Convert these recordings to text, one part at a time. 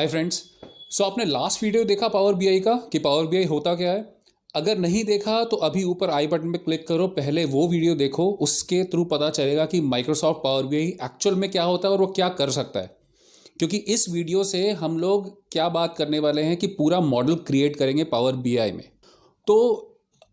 हाय friends. So आपने last video देखा Power BI का कि पावर बीआई होता क्या है? अगर नहीं देखा तो अभी ऊपर आई बटन पे क्लिक करो, पहले वो वीडियो देखो। उसके थ्रू पता चलेगा कि माइक्रोसॉफ्ट पावर बीआई एक्चुअल में क्या होता है और वो क्या कर सकता है। क्योंकि इस वीडियो से हम लोग क्या बात करने वाले हैं कि पूरा मॉडल क्रिएट करेंगे पावर बीआई में। तो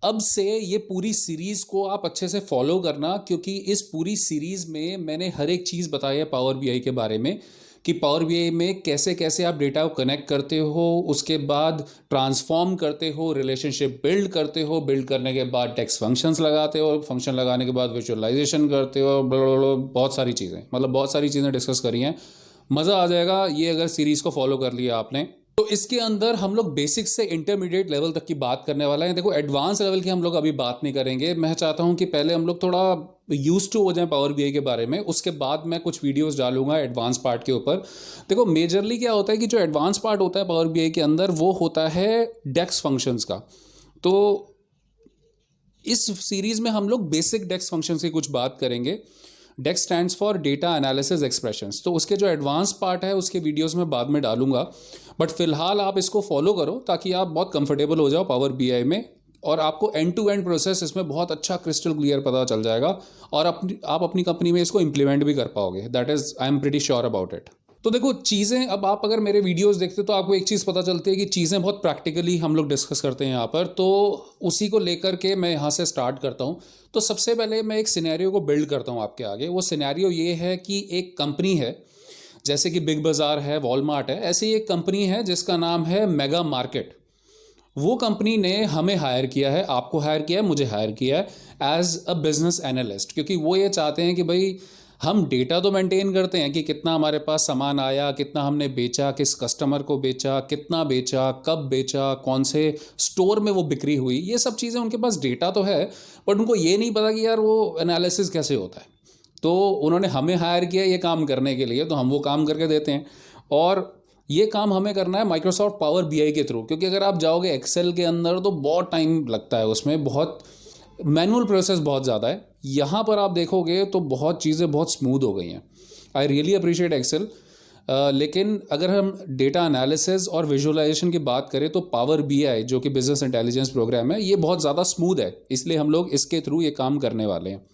अब से ये पूरी सीरीज को आप अच्छे से फॉलो करना, क्योंकि इस पूरी सीरीज में मैंने हर एक चीज़ बताई है पावर बीआई के बारे में कि पावर बीआई में कैसे कैसे आप डेटा को कनेक्ट करते हो, उसके बाद ट्रांसफॉर्म करते हो, रिलेशनशिप बिल्ड करते हो, बिल्ड करने के बाद टेक्स्ट फंक्शंस लगाते हो, फंक्शन लगाने के बाद विजुअलाइजेशन करते हो, बहुत सारी चीज़ें, मतलब बहुत सारी चीज़ें डिस्कस करी हैं। मज़ा आ जाएगा ये अगर सीरीज़ को फॉलो कर लिया आपने। तो इसके अंदर हम लोग बेसिक से इंटरमीडिएट लेवल तक की बात करने वाला है। देखो, एडवांस लेवल की हम लोग अभी बात नहीं करेंगे। मैं चाहता हूं कि पहले हम लोग थोड़ा यूज टू हो जाए पावर बीआई के बारे में, उसके बाद मैं कुछ वीडियोस डालूंगा एडवांस पार्ट के ऊपर। देखो, मेजरली क्या होता है कि जो एडवांस पार्ट होता है पावर बीआई के अंदर वो होता है डेक्स फंक्शंस का। तो इस सीरीज में हम लोग बेसिक डेक्स फंक्शंस की कुछ बात करेंगे। DAX stands for data analysis expressions. तो उसके जो एडवांस पार्ट है उसके वीडियोस में बाद में डालूंगा, बट फिलहाल आप इसको फॉलो करो ताकि आप बहुत कंफर्टेबल हो जाओ पावर बीआई में, और आपको एंड टू एंड प्रोसेस इसमें बहुत अच्छा क्रिस्टल क्लियर पता चल जाएगा, और आप अपनी कंपनी में इसको इंप्लीमेंट भी कर पाओगे। That is I am pretty sure about it. तो देखो चीज़ें, अब आप अगर मेरे वीडियोस देखते तो आपको एक चीज़ पता चलती है कि चीज़ें बहुत प्रैक्टिकली हम लोग डिस्कस करते हैं यहाँ पर। तो उसी को लेकर के मैं यहाँ से स्टार्ट करता हूँ। तो सबसे पहले मैं एक सिनेरियो को बिल्ड करता हूँ आपके आगे। वो सिनेरियो ये है कि एक कंपनी है, जैसे कि बिग बाज़ार है, वॉलमार्ट है, ऐसी एक कंपनी है जिसका नाम है मेगा मार्केट। वो कंपनी ने हमें हायर किया है, आपको हायर किया है, मुझे हायर किया है एज अ बिजनेस एनालिस्ट, क्योंकि वो ये चाहते हैं कि भाई हम डेटा तो मेंटेन करते हैं कि कितना हमारे पास सामान आया, कितना हमने बेचा, किस कस्टमर को बेचा, कितना बेचा, कब बेचा, कौन से स्टोर में वो बिक्री हुई, ये सब चीज़ें उनके पास डेटा तो है, बट उनको ये नहीं पता कि यार वो एनालिसिस कैसे होता है। तो उन्होंने हमें हायर किया ये काम करने के लिए, तो हम वो काम करके देते हैं। और ये काम हमें करना है माइक्रोसॉफ्ट पावर बीआई के थ्रू, क्योंकि अगर आप जाओगे एक्सेल के अंदर तो बहुत टाइम लगता है, उसमें बहुत मैनुअल प्रोसेस बहुत ज़्यादा है। यहाँ पर आप देखोगे तो बहुत चीज़ें बहुत स्मूथ हो गई हैं। I really appreciate Excel. लेकिन अगर हम डेटा एनालिसिस और विजुअलाइजेशन की बात करें तो पावर बीआई जो कि बिजनेस इंटेलिजेंस प्रोग्राम है, ये बहुत ज़्यादा स्मूथ है, इसलिए हम लोग इसके थ्रू ये काम करने वाले हैं।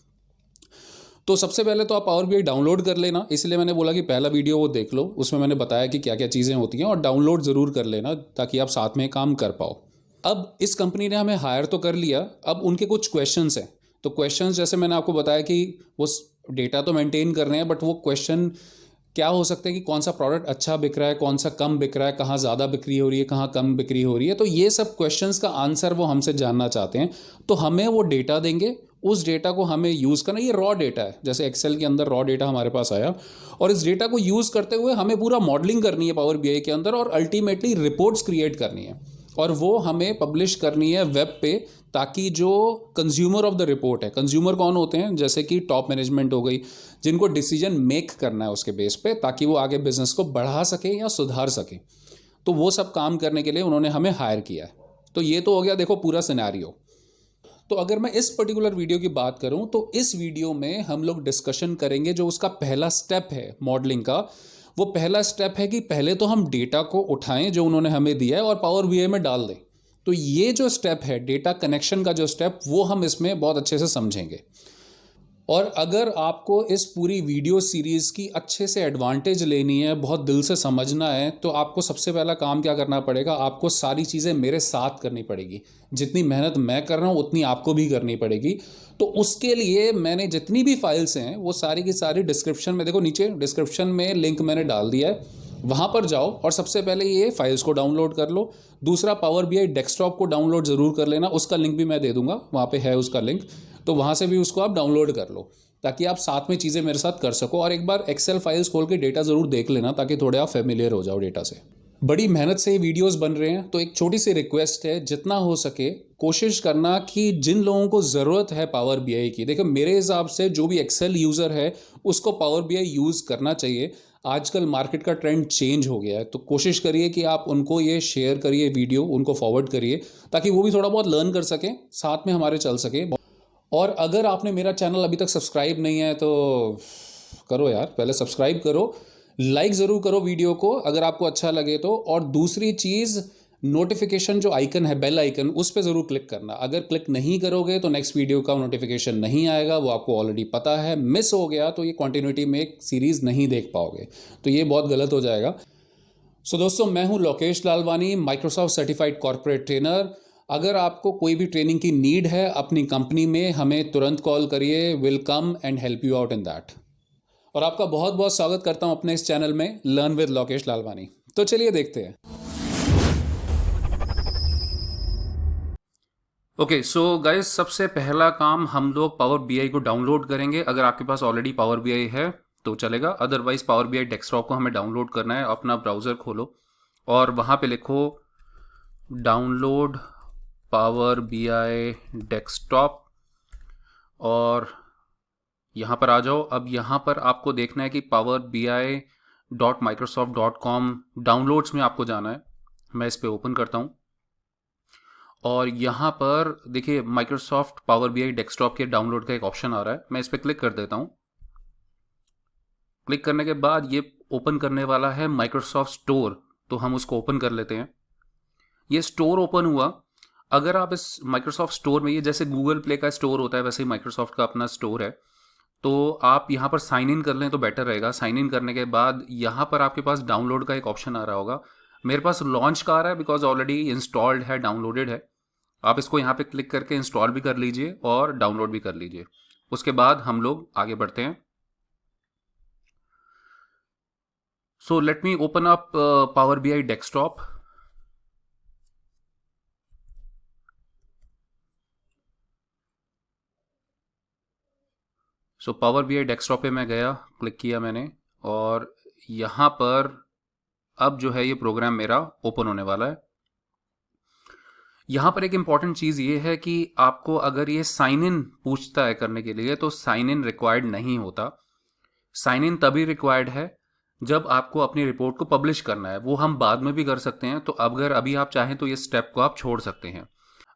तो सबसे पहले तो आप पावर बीआई डाउनलोड कर लेना, इसलिए मैंने बोला कि पहला वीडियो वो देख लो, उसमें मैंने बताया कि क्या क्या चीज़ें होती हैं, और डाउनलोड ज़रूर कर लेना ताकि आप साथ में काम कर पाओ। अब इस कंपनी ने हमें हायर तो कर लिया, अब उनके कुछ क्वेश्चंस हैं। तो क्वेश्चंस जैसे मैंने आपको बताया कि वो डेटा तो मेंटेन कर रहे हैं, बट वो क्वेश्चन क्या हो सकता है कि कौन सा प्रोडक्ट अच्छा बिक रहा है, कौन सा कम बिक रहा है, कहाँ ज़्यादा बिक्री हो रही है, कहाँ कम बिक्री हो रही है। तो ये सब क्वेश्चंस का आंसर वो हमसे जानना चाहते हैं। तो हमें वो डेटा देंगे, उस डेटा को हमें यूज़ करना। ये रॉ डेटा है, जैसे एक्सेल के अंदर रॉ डेटा हमारे पास आया, और इस डेटा को यूज़ करते हुए हमें पूरा मॉडलिंग करनी है पावर बीआई के अंदर, और अल्टीमेटली रिपोर्ट्स क्रिएट करनी है, और वो हमें पब्लिश करनी है वेब पे, ताकि जो कंज्यूमर ऑफ द रिपोर्ट है, कंज्यूमर कौन होते हैं, जैसे कि टॉप मैनेजमेंट हो गई, जिनको डिसीजन मेक करना है उसके बेस पे, ताकि वो आगे बिजनेस को बढ़ा सके या सुधार सके। तो वो सब काम करने के लिए उन्होंने हमें हायर किया है। तो ये तो हो गया देखो पूरा सिनेरियो। तो अगर मैं इस पर्टिकुलर वीडियो की बात करूं तो इस वीडियो में हम लोग डिस्कशन करेंगे जो उसका पहला स्टेप है मॉडलिंग का। वो पहला स्टेप है कि पहले तो हम डेटा को उठाएं जो उन्होंने हमें दिया है और पावर बीआई में डाल दें। तो ये जो स्टेप है डेटा कनेक्शन का जो स्टेप, वो हम इसमें बहुत अच्छे से समझेंगे। और अगर आपको इस पूरी वीडियो सीरीज़ की अच्छे से एडवांटेज लेनी है, बहुत दिल से समझना है, तो आपको सबसे पहला काम क्या करना पड़ेगा, आपको सारी चीज़ें मेरे साथ करनी पड़ेगी। जितनी मेहनत मैं कर रहा हूँ उतनी आपको भी करनी पड़ेगी। तो उसके लिए मैंने जितनी भी फाइल्स हैं वो सारी की सारी डिस्क्रिप्शन में, देखो नीचे डिस्क्रिप्शन में लिंक मैंने डाल दिया है, वहाँ पर जाओ और सबसे पहले ये फाइल्स को डाउनलोड कर लो। दूसरा, पावर बीआई डेस्कटॉप को डाउनलोड ज़रूर कर लेना, उसका लिंक भी मैं दे दूंगा, वहाँ पे है उसका लिंक, तो वहाँ से भी उसको आप डाउनलोड कर लो ताकि आप साथ में चीज़ें मेरे साथ कर सको। और एक बार एक्सेल फाइल्स खोल के डेटा ज़रूर देख लेना ताकि थोड़े आप फेमिलियर हो जाओ डेटा से। बड़ी मेहनत से ये वीडियोस बन रहे हैं, तो एक छोटी सी रिक्वेस्ट है, जितना हो सके कोशिश करना कि जिन लोगों को ज़रूरत है पावर बीआई की, देखो मेरे हिसाब से जो भी एक्सेल यूज़र है उसको पावर बीआई यूज़ करना चाहिए। आजकल मार्केट का ट्रेंड चेंज हो गया है, तो कोशिश करिए कि आप उनको ये शेयर करिए वीडियो, उनको फॉरवर्ड करिए ताकि वो भी थोड़ा बहुत लर्न कर सकें, साथ में हमारे चल सके। और अगर आपने मेरा चैनल अभी तक सब्सक्राइब नहीं है तो करो यार, पहले सब्सक्राइब करो। लाइक ज़रूर करो वीडियो को अगर आपको अच्छा लगे तो। और दूसरी चीज़, नोटिफिकेशन जो आइकन है, बेल आइकन, उस पर ज़रूर क्लिक करना। अगर क्लिक नहीं करोगे तो नेक्स्ट वीडियो का नोटिफिकेशन नहीं आएगा, वो आपको ऑलरेडी पता है। मिस हो गया तो ये कंटिन्यूटी में एक सीरीज़ नहीं देख पाओगे, तो ये बहुत गलत हो जाएगा। सो दोस्तों, मैं हूं Lokesh Lalwani, Microsoft certified corporate trainer. अगर आपको कोई भी ट्रेनिंग की नीड है अपनी कंपनी में, हमें तुरंत कॉल करिए। Will come and help you out in that. और आपका बहुत बहुत स्वागत करता हूं अपने इस चैनल में, लर्न विद लोकेश लालवानी। तो चलिए देखते हैं। ओके, सो गाइस, सबसे पहला काम, हम लोग पावर बीआई को डाउनलोड करेंगे। अगर आपके पास ऑलरेडी पावर बीआई है तो चलेगा, अदरवाइज पावर बीआई डेस्कटॉप को हमें डाउनलोड करना है। अपना ब्राउज़र खोलो और वहाँ पे लिखो डाउनलोड पावर बीआई डेस्कटॉप और यहाँ पर आ जाओ। अब यहाँ पर आपको देखना है कि powerbi.microsoft.com डाउनलोड्स में आपको जाना है। मैं इस पर ओपन करता हूँ और यहाँ पर देखिए माइक्रोसॉफ्ट पावर बीआई डेस्कटॉप के डाउनलोड का एक ऑप्शन आ रहा है। मैं इस पर क्लिक कर देता हूँ। क्लिक करने के बाद ये ओपन करने वाला है माइक्रोसॉफ्ट स्टोर, तो हम उसको ओपन कर लेते हैं। ये स्टोर ओपन हुआ। अगर आप इस माइक्रोसॉफ्ट स्टोर में, ये जैसे गूगल प्ले का स्टोर होता है वैसे ही माइक्रोसॉफ्ट का अपना स्टोर है, तो आप यहाँ पर साइन इन कर लें तो बेटर रहेगा। साइन इन करने के बाद यहाँ पर आपके पास डाउनलोड का एक ऑप्शन आ रहा होगा। मेरे पास लॉन्च का आ रहा है बिकॉज ऑलरेडी इंस्टॉल्ड है, डाउनलोडेड है। आप इसको यहाँ पे क्लिक करके इंस्टॉल भी कर लीजिए और डाउनलोड भी कर लीजिए। उसके बाद हम लोग आगे बढ़ते हैं। So let me open up power BI desktop. So power BI desktop पे मैं गया, क्लिक किया मैंने और यहाँ पर अब जो है ये प्रोग्राम मेरा ओपन होने वाला है। यहाँ पर एक इंपॉर्टेंट चीज़ ये है कि आपको अगर ये साइन इन पूछता है करने के लिए तो साइन इन रिक्वायर्ड नहीं होता। साइन इन तभी रिक्वायर्ड है जब आपको अपनी रिपोर्ट को पब्लिश करना है। वो हम बाद में भी कर सकते हैं, तो अगर अभी आप चाहें तो ये स्टेप को आप छोड़ सकते हैं।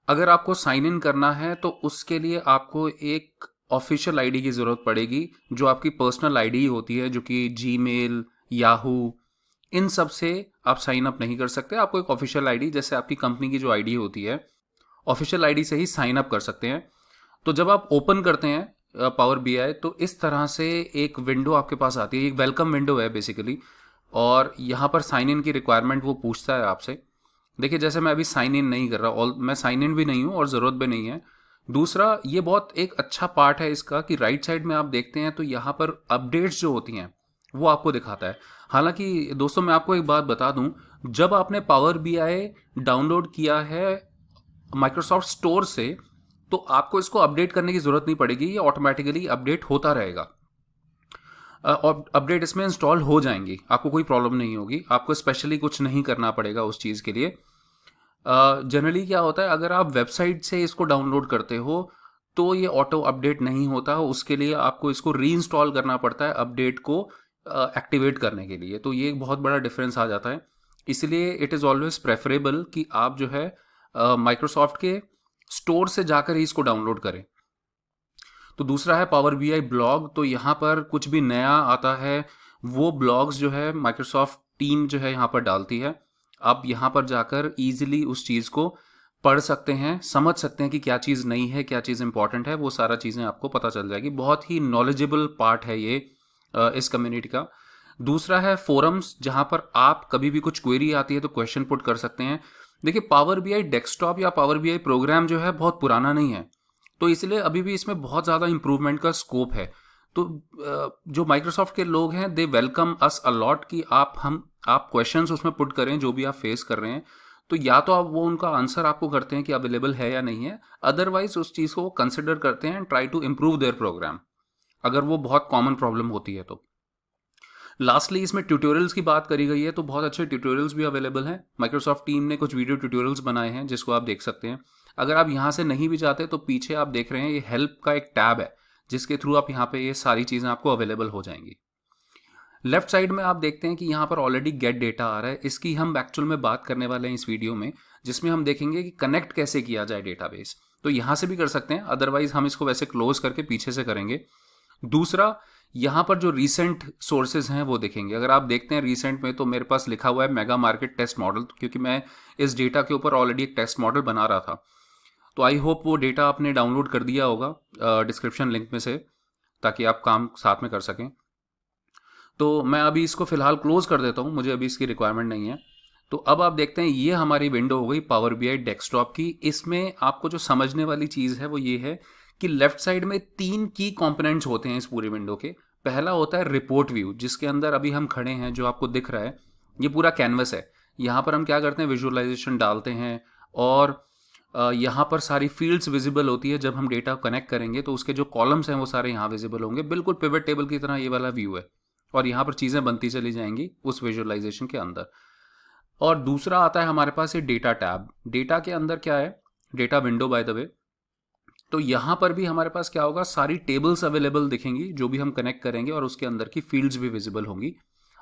अगर आपको साइन इन करना है तो उसके लिए आपको एक ऑफिशियल आईडी की ज़रूरत पड़ेगी, जो आपकी पर्सनल आईडी होती है, जो कि जीमेल, याहू, इन सब से आप साइन अप नहीं कर सकते। आपको एक ऑफिशियल आईडी, जैसे आपकी कंपनी की जो आईडी होती है, ऑफिशियल आईडी से ही साइन अप कर सकते हैं। तो जब आप ओपन करते हैं पावर बीआई तो इस तरह से एक विंडो आपके पास आती है। एक वेलकम विंडो है बेसिकली, और यहाँ पर साइन इन की रिक्वायरमेंट वो पूछता है आपसे। देखिए जैसे मैं अभी साइन इन नहीं कर रहा, और मैं साइन इन भी नहीं हूँ और ज़रूरत भी नहीं है। दूसरा, ये बहुत एक अच्छा पार्ट है इसका कि राइट साइड में आप देखते हैं तो यहाँ पर अपडेट्स जो होती हैं वो आपको दिखाता है। हालांकि दोस्तों मैं आपको एक बात बता दूं, जब आपने पावर बीआई डाउनलोड किया है माइक्रोसॉफ्ट स्टोर से तो आपको इसको अपडेट करने की ज़रूरत नहीं पड़ेगी। ये ऑटोमेटिकली अपडेट होता रहेगा और अपडेट इसमें इंस्टॉल हो जाएंगी, आपको कोई प्रॉब्लम नहीं होगी। आपको स्पेशली कुछ नहीं करना पड़ेगा उस चीज़ के लिए। जनरली क्या होता है, अगर आप वेबसाइट से इसको डाउनलोड करते हो तो ये ऑटो अपडेट नहीं होता, उसके लिए आपको इसको री इंस्टॉल करना पड़ता है अपडेट को एक्टिवेट करने के लिए। तो ये एक बहुत बड़ा डिफरेंस आ जाता है। इसलिए इट इज़ ऑलवेज प्रेफरेबल कि आप जो है माइक्रोसॉफ्ट के स्टोर से जाकर ही इसको डाउनलोड करें। तो दूसरा है पावर बीआई ब्लॉग। तो यहाँ पर कुछ भी नया आता है वो ब्लॉग्स जो है माइक्रोसॉफ्ट टीम जो है यहाँ पर डालती है। आप यहाँ पर जाकर ईजिली उस चीज़ को पढ़ सकते हैं, समझ सकते हैं कि क्या चीज़ नई है, क्या चीज़ इंपॉर्टेंट है, वो सारा चीज़ें आपको पता चल जाएगी। बहुत ही नॉलेजेबल पार्ट है ये इस कम्युनिटी का। दूसरा है फोरम्स, जहाँ पर आप कभी भी कुछ क्वेरी आती है तो क्वेश्चन पुट कर सकते हैं। देखिए पावर बीआई डेस्कटॉप या पावर बीआई प्रोग्राम जो है बहुत पुराना नहीं है, तो इसलिए अभी भी इसमें बहुत ज़्यादा इंप्रूवमेंट का स्कोप है। तो जो माइक्रोसॉफ्ट के लोग हैं दे वेलकम अस अलॉट कि आप क्वेश्चंस उसमें पुट करें जो भी आप फेस कर रहे हैं। तो या तो आप वो उनका आंसर आपको करते हैं कि अवेलेबल है या नहीं है, अदरवाइज उस चीज़ को कंसिडर करते हैं and try to improve their program, अगर वो बहुत कॉमन प्रॉब्लम होती है तो। लास्टली इसमें ट्यूटोरियल्स की बात करी गई है, तो बहुत अच्छे ट्यूटोरियल्स भी अवेलेबल हैं। माइक्रोसॉफ्ट टीम ने कुछ वीडियो ट्यूटोरियल्स बनाए हैं जिसको आप देख सकते हैं। अगर आप यहाँ से नहीं भी चाहते तो पीछे आप देख रहे हैं ये हेल्प का एक टैब है, जिसके थ्रू आप यहाँ पे ये सारी चीज़ें आपको अवेलेबल हो जाएंगी। लेफ्ट साइड में आप देखते हैं कि यहाँ पर ऑलरेडी गेट डेटा आ रहा है। इसकी हम एक्चुअल में बात करने वाले हैं इस वीडियो में, जिसमें हम देखेंगे कि कनेक्ट कैसे किया जाए डेटाबेस। तो यहाँ से भी कर सकते हैं, अदरवाइज हम इसको वैसे क्लोज करके पीछे से करेंगे। दूसरा, यहाँ पर जो रीसेंट सोर्सेज हैं वो दिखेंगे। अगर आप देखते हैं रीसेंट में, तो मेरे पास लिखा हुआ है मेगा मार्केट टेस्ट मॉडल, क्योंकि मैं इस डेटा के ऊपर ऑलरेडी एक टेस्ट मॉडल बना रहा था। तो आई होप वो डेटा आपने डाउनलोड कर दिया होगा डिस्क्रिप्शन लिंक में से, ताकि आप काम साथ में कर सकें। तो मैं अभी इसको फिलहाल क्लोज कर देता हूँ, मुझे अभी इसकी रिक्वायरमेंट नहीं है। तो अब आप देखते हैं ये हमारी विंडो हो गई पावर बीआई डेस्कटॉप की। इसमें आपको जो समझने वाली चीज़ है वो ये है कि लेफ्ट साइड में 3 की कंपोनेंट्स होते हैं इस पूरी विंडो के। पहला होता है रिपोर्ट व्यू, जिसके अंदर अभी हम खड़े हैं, जो आपको दिख रहा है ये पूरा कैनवस है। यहाँ पर हम क्या करते हैं, विजुअलाइजेशन डालते हैं, और यहाँ पर सारी फील्ड्स विजिबल होती है। जब हम डेटा कनेक्ट करेंगे तो उसके जो कॉलम्स हैं वो सारे यहाँ विजिबल होंगे, बिल्कुल पिवट टेबल की तरह ये वाला व्यू है। और यहाँ पर चीज़ें बनती चली जाएंगी उस विजुअलाइजेशन के अंदर। और दूसरा आता है हमारे पास ये डेटा टैब। डेटा के अंदर क्या है, data window by the way. तो यहाँ पर भी हमारे पास क्या होगा, सारी टेबल्स अवेलेबल दिखेंगी जो भी हम कनेक्ट करेंगे, और उसके अंदर की फील्ड्स भी विजिबल होंगी।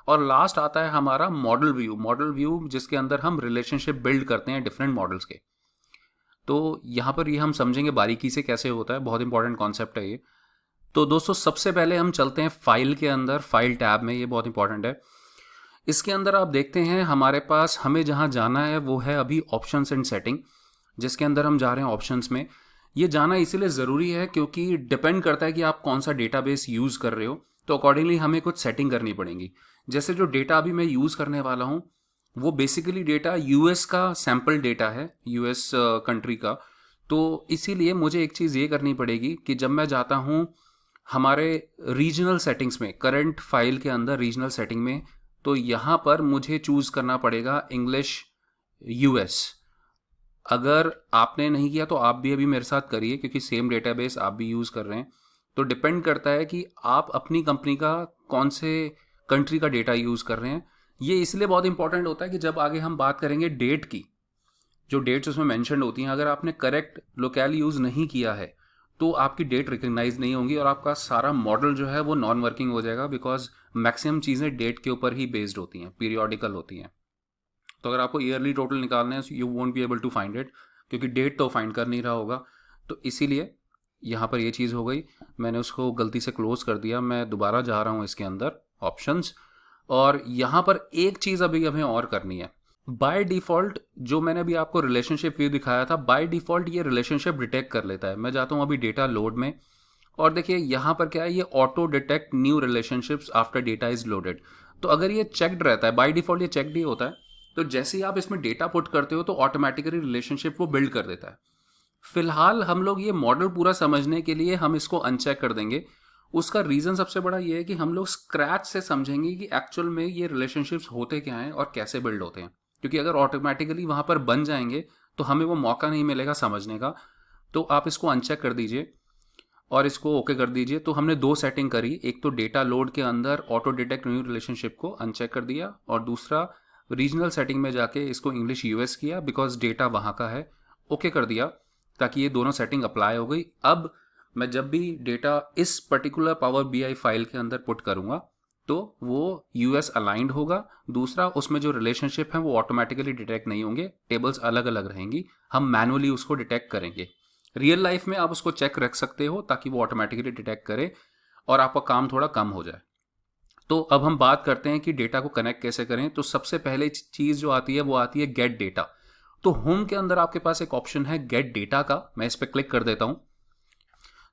और लास्ट आता है हमारा मॉडल व्यू। मॉडल व्यू जिसके अंदर हम रिलेशनशिप बिल्ड करते हैं डिफरेंट मॉडल्स के। तो यहाँ पर ये हम समझेंगे बारीकी से कैसे होता है, बहुत इंपॉर्टेंट कॉन्सेप्ट है ये। तो दोस्तों सबसे पहले हम चलते हैं फाइल के अंदर, फाइल टैब में, ये बहुत इंपॉर्टेंट है। इसके अंदर आप देखते हैं हमारे पास हमें जहाँ जाना है वो है अभी ऑप्शंस एंड सेटिंग, जिसके अंदर हम जा रहे हैं ऑप्शंस में। ये जाना इसीलिए ज़रूरी है क्योंकि डिपेंड करता है कि आप कौन सा डेटाबेस यूज़ कर रहे हो, तो अकॉर्डिंगली हमें कुछ सेटिंग करनी पड़ेगी। जैसे जो डेटा अभी मैं यूज़ करने वाला हूँ वो बेसिकली डेटा यूएस का सैम्पल डेटा है, यूएस कंट्री का। तो इसीलिए मुझे एक चीज़ ये करनी पड़ेगी कि जब मैं जाता हूँ हमारे रीजनल सेटिंग्स में, करंट फाइल के अंदर रीजनल सेटिंग में, तो यहाँ पर मुझे चूज़ करना पड़ेगा इंग्लिश यूएस। अगर आपने नहीं किया तो आप भी अभी मेरे साथ करिए, क्योंकि सेम डेटाबेस आप भी यूज़ कर रहे हैं। तो डिपेंड करता है कि आप अपनी कंपनी का कौन से कंट्री का डेटा यूज़ कर रहे हैं। ये इसलिए बहुत इंपॉर्टेंट होता है कि जब आगे हम बात करेंगे डेट की, जो डेट्स उसमें मेंशन होती हैं, अगर आपने करेक्ट लोकल यूज़ नहीं किया है तो आपकी डेट रिकग्नाइज नहीं होंगी और आपका सारा मॉडल जो है वो नॉन वर्किंग हो जाएगा, बिकॉज मैक्सिमम चीज़ें डेट के ऊपर ही बेस्ड होती हैं, पीरियोडिकल होती हैं। तो अगर आपको ईयरली टोटल निकालना है, you won't be able to find it, क्योंकि डेट तो फाइंड कर नहीं रहा होगा। तो इसीलिए यहाँ पर ये चीज़ हो गई, मैंने उसको गलती से क्लोज कर दिया। मैं दोबारा जा रहा हूँ इसके अंदर ऑप्शंस, और यहाँ पर एक चीज़ अभी हमें और करनी है। बाय डिफ़ॉल्ट जो मैंने अभी आपको रिलेशनशिप व्यू दिखाया था, बाय डिफ़ॉल्ट ये रिलेशनशिप डिटेक्ट कर लेता है। मैं जाता हूँ अभी डेटा लोड में, और देखिए यहाँ पर क्या है, ये auto detect new relationships after data is loaded. तो अगर ये चेक्ड रहता है, बाय डिफ़ॉल्ट ये चेक्ड ही होता है, तो जैसे ही आप इसमें डेटा पुट करते हो तो ऑटोमेटिकली रिलेशनशिप वो बिल्ड कर देता है। फिलहाल हम लोग ये मॉडल पूरा समझने के लिए हम इसको अनचेक कर देंगे। उसका रीज़न सबसे बड़ा ये है कि हम लोग स्क्रैच से समझेंगे कि एक्चुअल में ये रिलेशनशिप्स होते क्या हैं और कैसे बिल्ड होते हैं, क्योंकि अगर ऑटोमेटिकली वहाँ पर बन जाएंगे तो हमें वो मौका नहीं मिलेगा समझने का। तो आप इसको अनचेक कर दीजिए और इसको ओके कर दीजिए। तो हमने 2 सेटिंग करी, एक तो डेटा लोड के अंदर ऑटो डिटेक्ट न्यू रिलेशनशिप को अनचेक कर दिया, और दूसरा रीजनल सेटिंग में जाके इसको इंग्लिश यूएस किया बिकॉज डेटा वहाँ का है, ओके कर दिया, ताकि ये दोनों सेटिंग अप्लाई हो गई। अब मैं जब भी डेटा इस पर्टिकुलर पावर बीआई फाइल के अंदर पुट करूँगा तो वो यूएस अलाइंड होगा। दूसरा, उसमें जो रिलेशनशिप हैं वो ऑटोमेटिकली डिटेक्ट नहीं होंगे, टेबल्स अलग अलग रहेंगी, हम मैनुअली उसको डिटेक्ट करेंगे। रियल लाइफ में आप उसको चेक रख सकते हो ताकि वो ऑटोमेटिकली डिटेक्ट करे और आपका काम थोड़ा कम हो जाए। तो अब हम बात करते हैं कि डेटा को कनेक्ट कैसे करें। तो सबसे पहले चीज़ जो आती है वो आती है गेट डेटा। तो होम के अंदर आपके पास एक ऑप्शन है गेट डेटा का, मैं इस पर क्लिक कर देता हूँ।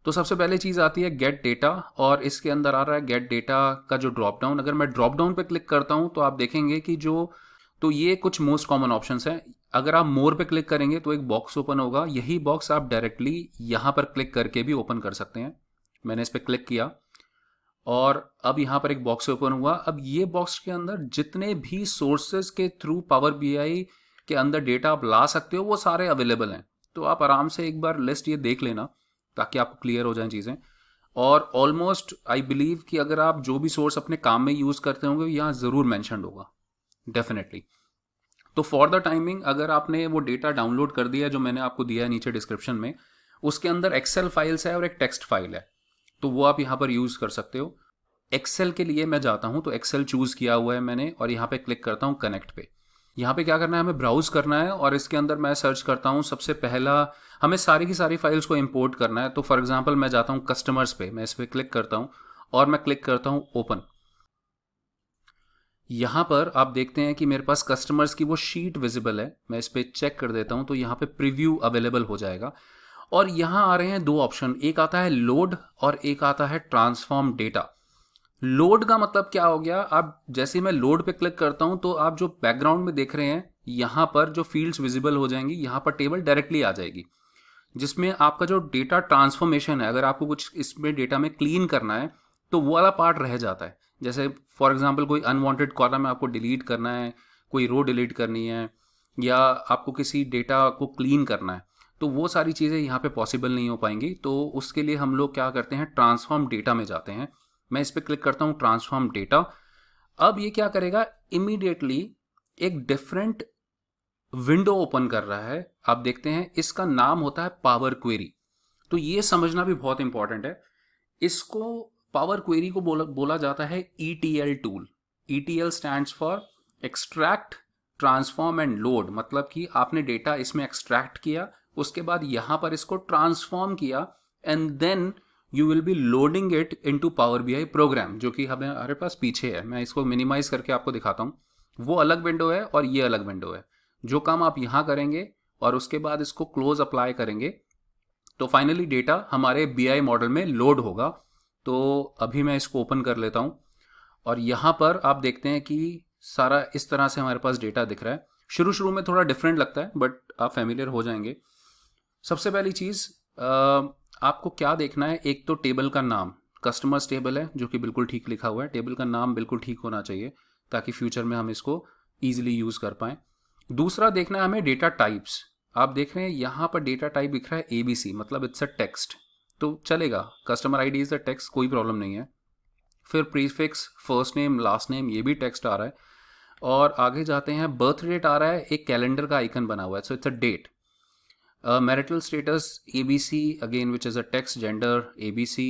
तो सबसे पहले चीज़ आती है गेट डेटा, और इसके अंदर आ रहा है गेट डेटा का जो ड्रॉप डाउन। अगर मैं ड्रॉप डाउन पे क्लिक करता हूँ तो आप देखेंगे कि तो ये कुछ मोस्ट कॉमन ऑप्शंस हैं। अगर आप मोर पे क्लिक करेंगे तो एक बॉक्स ओपन होगा, यही बॉक्स आप डायरेक्टली यहाँ पर क्लिक करके भी ओपन कर सकते हैं। मैंने इस पर क्लिक किया और अब यहाँ पर एक बॉक्स ओपन हुआ। अब ये बॉक्स के अंदर जितने भी सोर्सेज के थ्रू पावर बीआई के अंदर डेटा आप ला सकते हो वो सारे अवेलेबल हैं। तो आप आराम से एक बार लिस्ट ये देख लेना ताकि आपको क्लियर हो जाए चीज़ें। और ऑलमोस्ट आई बिलीव कि अगर आप जो भी सोर्स अपने काम में यूज़ करते होंगे यहाँ ज़रूर मैंशनड होगा डेफिनेटली। तो फॉर द टाइमिंग अगर आपने वो डेटा डाउनलोड कर दिया जो मैंने आपको दिया है नीचे डिस्क्रिप्शन में, उसके अंदर एक्सेल फाइल्स है और एक टेक्स्ट फाइल है, तो वो आप यहाँ पर यूज़ कर सकते हो। एक्सेल के लिए मैं जाता हूँ तो एक्सेल चूज़ किया हुआ है मैंने, और यहाँ पे क्लिक करता हूँ कनेक्ट पे। यहाँ पे क्या करना है, हमें ब्राउज करना है और इसके अंदर मैं सर्च करता हूँ। सबसे पहला हमें सारी की सारी फाइल्स को इंपोर्ट करना है। तो फॉर एग्जांपल मैं जाता हूँ कस्टमर्स पे, मैं इस पर क्लिक करता हूँ और मैं क्लिक करता हूँ ओपन। यहाँ पर आप देखते हैं कि मेरे पास कस्टमर्स की वो शीट विजिबल है। मैं इस पर चेक कर देता हूँ तो यहाँ पे प्रीव्यू अवेलेबल हो जाएगा। और यहाँ आ रहे हैं दो ऑप्शन, एक आता है लोड और एक आता है ट्रांसफॉर्म डेटा। लोड का मतलब क्या हो गया, आप जैसे मैं लोड पे क्लिक करता हूं तो आप जो बैकग्राउंड में देख रहे हैं यहां पर जो फील्ड्स विजिबल हो जाएंगी, यहां पर टेबल डायरेक्टली आ जाएगी जिसमें आपका जो डेटा ट्रांसफॉर्मेशन है, अगर आपको कुछ इसमें डेटा में क्लीन करना है तो वो वाला पार्ट रह जाता है। जैसे फॉर एग्जांपल कोई अनवांटेड कॉलम आपको डिलीट करना है, कोई रो डिलीट करनी है, या आपको किसी डेटा को क्लीन करना है, तो वो सारी चीज़ें यहाँ पे पॉसिबल नहीं हो पाएंगी। तो उसके लिए हम लोग क्या करते हैं, ट्रांसफॉर्म डेटा में जाते हैं। मैं इस पर क्लिक करता हूँ ट्रांसफॉर्म डेटा। अब ये क्या करेगा, इमीडिएटली एक डिफरेंट विंडो ओपन कर रहा है। आप देखते हैं इसका नाम होता है पावर क्वेरी। तो ये समझना भी बहुत इंपॉर्टेंट है। इसको पावर क्वेरी को बोला जाता है ETL tool. ETL stands for extract, transform and load. मतलब कि आपने डेटा इसमें एक्सट्रैक्ट किया, उसके बाद यहां पर इसको ट्रांसफॉर्म किया, and then you will be loading it into power BI program, जो कि हमारे पास पीछे है। मैं इसको मिनिमाइज करके आपको दिखाता हूँ। वो अलग विंडो है और ये अलग विंडो है। जो काम आप यहाँ करेंगे और उसके बाद इसको क्लोज अप्लाई करेंगे तो फाइनली डेटा हमारे BI मॉडल में लोड होगा। तो अभी मैं इसको ओपन कर लेता हूँ और यहाँ पर आप देखते हैं कि सारा इस तरह से हमारे पास डेटा दिख रहा है। शुरू शुरू में थोड़ा डिफरेंट लगता है बट आप फेमिलियर हो जाएंगे। सबसे पहली चीज़ आपको क्या देखना है, एक तो टेबल का नाम, कस्टमर्स टेबल है जो कि बिल्कुल ठीक लिखा हुआ है। टेबल का नाम बिल्कुल ठीक होना चाहिए ताकि फ्यूचर में हम इसको ईजिली यूज़ कर पाएँ। दूसरा देखना है हमें डेटा टाइप्स। आप देख रहे हैं यहाँ पर डेटा टाइप दिख रहा है ABC, मतलब इट्स अ टेक्स्ट, तो चलेगा। Customer ID is a text, कोई प्रॉब्लम नहीं है। फिर prefix, first name, last name, ये भी टेक्स्ट आ रहा है। और आगे जाते हैं, बर्थ डेट आ रहा है, एक कैलेंडर का आइकन बना हुआ है, so it's a date. Marital status ABC again which is a text, gender ABC।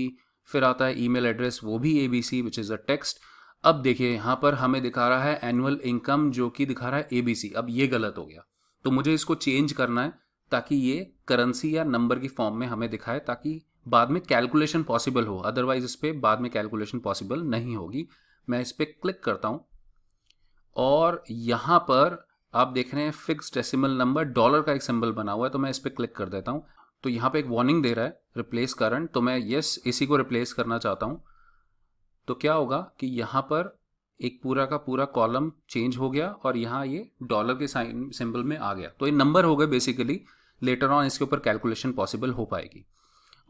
फिर आता है ईमेल एड्रेस, वो भी ABC which is a text. अब देखिए यहाँ पर हमें दिखा रहा है एनुअल इनकम जो कि दिखा रहा है ABC। अब ये गलत हो गया तो मुझे इसको चेंज करना है ताकि ये करेंसी या नंबर की फॉर्म में हमें दिखाए, ताकि बाद में कैलकुलेशन पॉसिबल हो। अदरवाइज इस पर बाद में कैलकुलेशन पॉसिबल नहीं होगी। मैं इस पर क्लिक करता हूँ और यहाँ पर आप देख रहे हैं फिक्स डेसिमल नंबर, डॉलर का एक सिंबल बना हुआ है, तो मैं इस पर क्लिक कर देता हूँ। तो यहाँ पे एक वार्निंग दे रहा है रिप्लेस करंट, तो मैं यस इसी को रिप्लेस करना चाहता हूँ। तो क्या होगा कि यहाँ पर एक पूरा का पूरा कॉलम चेंज हो गया और यहाँ ये डॉलर के साइन सिंबल में आ गया। तो ये नंबर हो गए बेसिकली, लेटर ऑन इसके ऊपर कैलकुलेशन पॉसिबल हो पाएगी।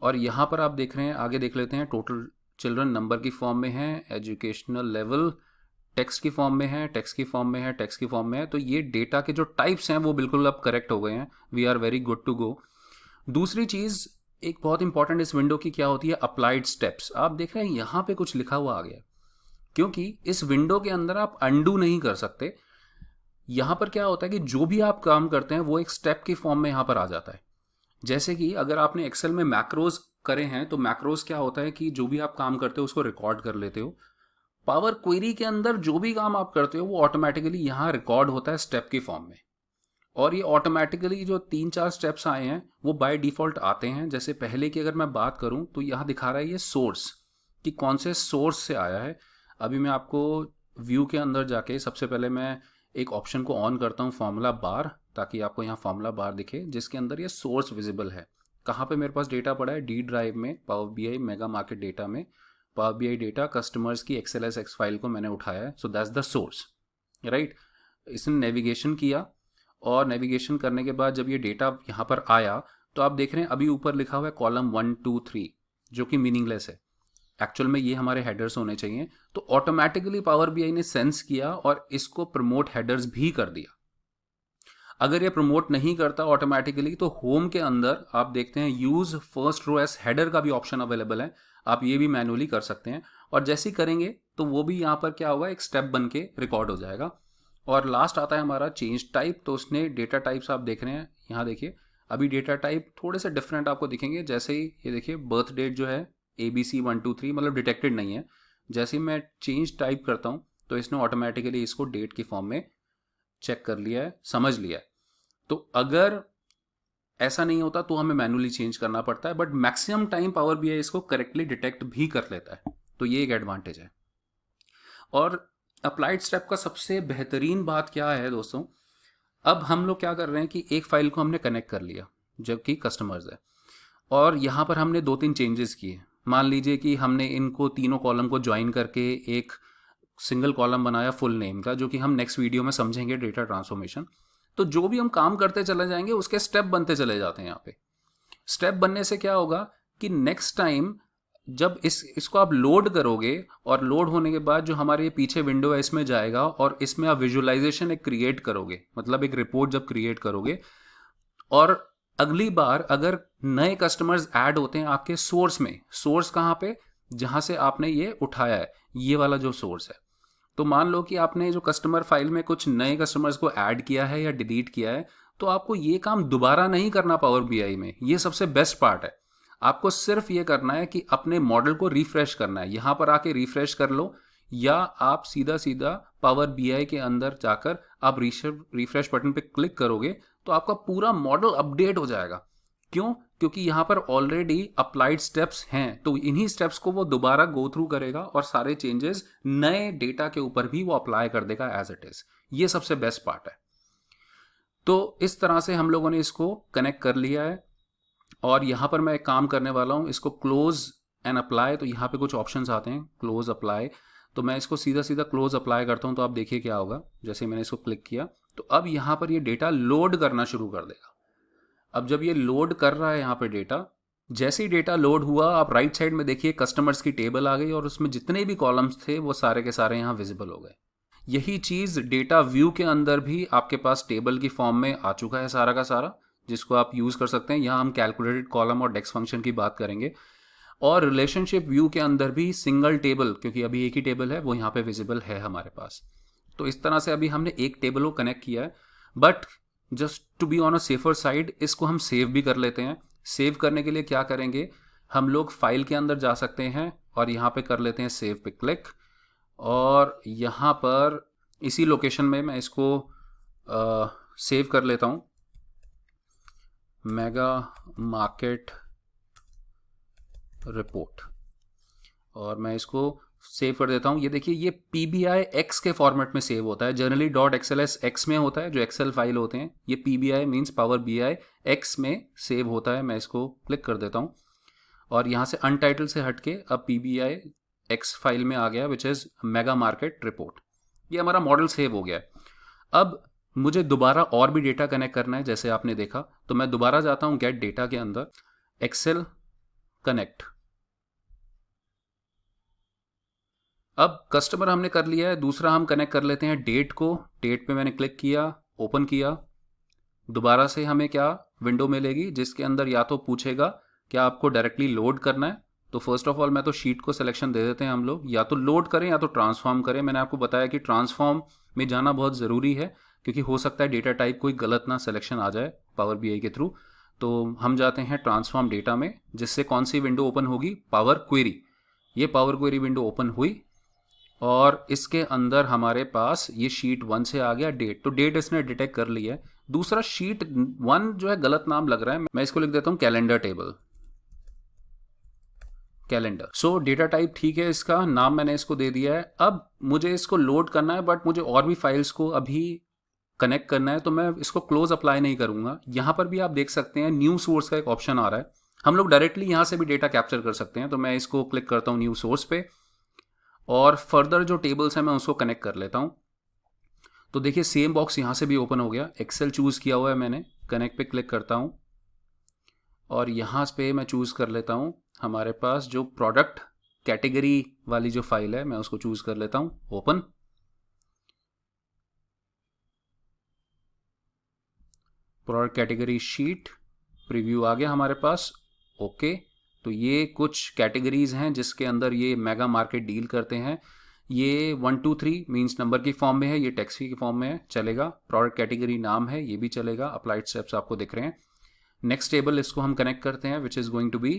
और यहाँ पर आप देख रहे हैं, आगे देख लेते हैं, टोटल चिल्ड्रन नंबर की फॉर्म में है, एजुकेशनल लेवल टेक्स्ट की फॉर्म में है, टेक्स्ट की फॉर्म में है, टेक्स्ट की फॉर्म में है। तो ये डेटा के जो टाइप्स हैं वो बिल्कुल अब करेक्ट हो गए हैं। We are very good to go. दूसरी चीज़ एक बहुत इंपॉर्टेंट इस विंडो की क्या होती है, अप्लाइड स्टेप्स। आप देख रहे हैं यहाँ पे कुछ लिखा हुआ आ गया, क्योंकि इस विंडो के अंदर आप अंडू नहीं कर सकते। यहां पर क्या होता है कि जो भी आप काम करते हैं वो एक स्टेप की फॉर्म में यहां पर आ जाता है। जैसे कि अगर आपने एक्सेल में मैक्रोज करे हैं तो मैक्रोज क्या होता है कि जो भी आप काम करते हो उसको रिकॉर्ड कर लेते हो। पावर क्वेरी के अंदर जो भी काम आप करते हो वो ऑटोमेटिकली यहां रिकॉर्ड होता है स्टेप की फॉर्म में। और ये ऑटोमेटिकली जो 3-4 स्टेप्स आए हैं वो बाय डिफॉल्ट आते हैं। जैसे पहले की अगर मैं बात करूं तो यहाँ दिखा रहा है ये सोर्स, कि कौन से सोर्स से आया है। अभी मैं आपको व्यू के अंदर जाके सबसे पहले मैं एक ऑप्शन को ऑन करता हूँ, फॉर्मूला बार, ताकि आपको यहाँ फॉर्मूला बार दिखे जिसके अंदर ये सोर्स विजिबल है। कहाँ पे मेरे पास डेटा पड़ा है, डी ड्राइव में, power BI mega market data में, पावर BI डेटा कस्टमर्स की XLSX फाइल को मैंने उठाया है। So that's the source, right. इसने नेविगेशन किया और नेविगेशन करने के बाद जब ये डेटा यहाँ पर आया तो आप देख रहे हैं अभी ऊपर लिखा हुआ है कॉलम 1 2 3, जो कि मीनिंगलेस है। एक्चुअल में ये हमारे हेडर्स होने चाहिए। तो ऑटोमेटिकली पावर BI ने सेंस किया और इसको प्रमोट हेडर्स भी कर दिया। अगर ये प्रमोट नहीं करता ऑटोमेटिकली तो होम के अंदर आप देखते हैं use first row as header का भी ऑप्शन अवेलेबल है। आप ये भी मैनुअली कर सकते हैं और जैसे ही करेंगे तो वो भी यहाँ पर क्या होगा, एक स्टेप बन के रिकॉर्ड हो जाएगा। और लास्ट आता है हमारा चेंज टाइप। तो उसने डेटा टाइप्स आप देख रहे हैं, यहाँ देखिए अभी डेटा टाइप थोड़े से डिफरेंट आपको दिखेंगे। जैसे ही ये देखिए बर्थ डेट जो है ABC 1 2 3 मतलब डिटेक्टेड नहीं है। जैसे ही मैं चेंज टाइप करता हूँ तो इसने ऑटोमेटिकली इसको डेट की फॉर्म में चेक कर लिया है, समझ लिया है। तो अगर ऐसा नहीं होता तो हमें मैनुअली चेंज करना पड़ता है, but maximum time power BI इसको करेक्टली डिटेक्ट भी कर लेता है। तो ये एक एडवांटेज है। और अप्लाइड स्टेप का सबसे बेहतरीन बात क्या है दोस्तों, अब हम लोग क्या कर रहे हैं कि एक फाइल को हमने कनेक्ट कर लिया जबकि कस्टमर्स है, और यहाँ पर हमने 2-3 चेंजेस किए। मान लीजिए कि हमने इनको तीनों कॉलम को ज्वाइन करके एक सिंगल कॉलम बनाया फुल नेम का, जो कि हम नेक्स्ट वीडियो में समझेंगे, डेटा ट्रांसफॉर्मेशन। तो जो भी हम काम करते चले जाएंगे उसके स्टेप बनते चले जाते हैं। यहाँ पे स्टेप बनने से क्या होगा कि नेक्स्ट टाइम जब इसको आप लोड करोगे, और लोड होने के बाद जो हमारे पीछे विंडो है इसमें जाएगा, और इसमें आप विजुअलाइजेशन एक क्रिएट करोगे, मतलब एक रिपोर्ट जब क्रिएट करोगे, और अगली बार अगर नए कस्टमर्स ऐड होते हैं आपके सोर्स में, सोर्स कहाँ पे, जहां से आपने ये उठाया है, ये वाला जो सोर्स है, तो मान लो कि आपने जो कस्टमर फाइल में कुछ नए कस्टमर्स को ऐड किया है या डिलीट किया है, तो आपको ये काम दोबारा नहीं करना पावर बीआई में। ये सबसे बेस्ट पार्ट है। आपको सिर्फ ये करना है कि अपने मॉडल को रिफ्रेश करना है, यहां पर आके रिफ्रेश कर लो, या आप सीधा सीधा पावर बीआई के अंदर जाकर आप रिफ्रेश बटन पे क्लिक करोगे तो आपका पूरा मॉडल अपडेट हो जाएगा। क्यों? क्योंकि यहां पर ऑलरेडी अप्लाइड स्टेप्स हैं, तो इन्हीं स्टेप्स को वो दोबारा गो थ्रू करेगा और सारे चेंजेस नए डेटा के ऊपर भी वो अप्लाई कर देगा एज इट इज। ये सबसे बेस्ट पार्ट है। तो इस तरह से हम लोगों ने इसको कनेक्ट कर लिया है, और यहां पर मैं एक काम करने वाला हूं, इसको क्लोज एंड अप्लाई। तो यहां पे कुछ ऑप्शंस आते हैं, क्लोज अप्लाई, तो मैं इसको सीधा सीधा क्लोज अप्लाई करता हूं। तो आप देखिए क्या होगा, जैसे मैंने इसको क्लिक किया तो अब यहां पर ये डेटा लोड करना शुरू कर देगा। अब जब ये लोड कर रहा है यहाँ पे डेटा, जैसे ही डेटा लोड हुआ, आप राइट साइड में देखिए कस्टमर्स की टेबल आ गई, और उसमें जितने भी कॉलम्स थे वो सारे के सारे यहाँ विजिबल हो गए। यही चीज डेटा व्यू के अंदर भी आपके पास टेबल की फॉर्म में आ चुका है सारा का सारा, जिसको आप यूज कर सकते हैं। यहाँ हम कैलकुलेटेड कॉलम और डेक्स फंक्शन की बात करेंगे, और रिलेशनशिप व्यू के अंदर भी सिंगल टेबल, क्योंकि अभी एक ही टेबल है, वो यहाँ पे विजिबल है हमारे पास। तो इस तरह से अभी हमने एक टेबल को कनेक्ट किया है। But just to be on a safer side, इसको हम सेव भी कर लेते हैं। सेव करने के लिए क्या करेंगे, हम लोग फाइल के अंदर जा सकते हैं और यहाँ पे कर लेते हैं सेव पे क्लिक, और यहाँ पर इसी लोकेशन में मैं इसको सेव कर लेता हूँ, मेगा मार्केट रिपोर्ट, और मैं इसको सेव कर देता हूँ। ये देखिए, ये PBI X के फॉर्मेट में सेव होता है। जनरली .xls X में होता है, जो एक्सेल फाइल होते हैं। ये PBI means power BI X में सेव होता है। मैं इसको क्लिक कर देता हूँ, और यहाँ से अनटाइटल से हटके अब PBI X फाइल में आ गया, which is mega market report. ये हमारा मॉडल सेव हो गया है। अब मुझे दोबारा और भी डेटा कनेक्ट करना है, जैसे आपने देखा, तो मैं दोबारा जाता हूँ गेट डेटा के अंदर, एक्सेल कनेक्ट। अब कस्टमर हमने कर लिया है, दूसरा हम कनेक्ट कर लेते हैं डेट को। डेट पे मैंने क्लिक किया, ओपन किया, दोबारा से हमें क्या विंडो मिलेगी, जिसके अंदर या तो पूछेगा क्या आपको डायरेक्टली लोड करना है। तो फर्स्ट ऑफ ऑल मैं तो शीट को सिलेक्शन दे देते हैं हम लोग, या तो लोड करें या तो ट्रांसफॉर्म करें। मैंने आपको बताया कि ट्रांसफॉर्म में जाना बहुत ज़रूरी है, क्योंकि हो सकता है डेटा टाइप कोई गलत ना सिलेक्शन आ जाए पावर BI के थ्रू। तो हम जाते हैं ट्रांसफॉर्म डेटा में, जिससे कौन सी विंडो ओपन होगी, पावर क्वेरी। ये पावर क्वेरी विंडो ओपन हुई, और इसके अंदर हमारे पास ये शीट 1 से आ गया डेट। तो डेट इसने डिटेक्ट कर ली है। दूसरा शीट 1 जो है गलत नाम लग रहा है, मैं इसको लिख देता हूं कैलेंडर टेबल, कैलेंडर। सो डेटा टाइप ठीक है, इसका नाम मैंने इसको दे दिया है। अब मुझे इसको लोड करना है, बट मुझे और भी फाइल्स को अभी कनेक्ट करना है, तो मैं इसको क्लोज अप्लाई नहीं करूंगा। यहां पर भी आप देख सकते हैं न्यू सोर्स का एक ऑप्शन आ रहा है। हम लोग डायरेक्टली यहां से भी डेटा कैप्चर कर सकते हैं। तो मैं इसको क्लिक करता हूं न्यू सोर्स पे, और फर्दर जो टेबल्स हैं मैं उसको कनेक्ट कर लेता हूं। तो देखिए सेम बॉक्स यहां से भी ओपन हो गया। एक्सेल चूज किया हुआ है मैंने, कनेक्ट पे क्लिक करता हूं, और यहां पे मैं चूज कर लेता हूं हमारे पास जो प्रोडक्ट कैटेगरी वाली जो फाइल है, मैं उसको चूज कर लेता हूं, open. Product category sheet preview आ गया हमारे पास, ओके। तो ये कुछ कैटेगरीज हैं जिसके अंदर ये मेगा मार्केट डील करते हैं। ये 1 2 3 मीन्स नंबर की फॉर्म में है, ये टेक्स्ट की फॉर्म में है, चलेगा। प्रोडक्ट कैटेगरी नाम है, ये भी चलेगा। अप्लाइड स्टेप्स आपको दिख रहे हैं। नेक्स्ट टेबल इसको हम कनेक्ट करते हैं, which is going to be,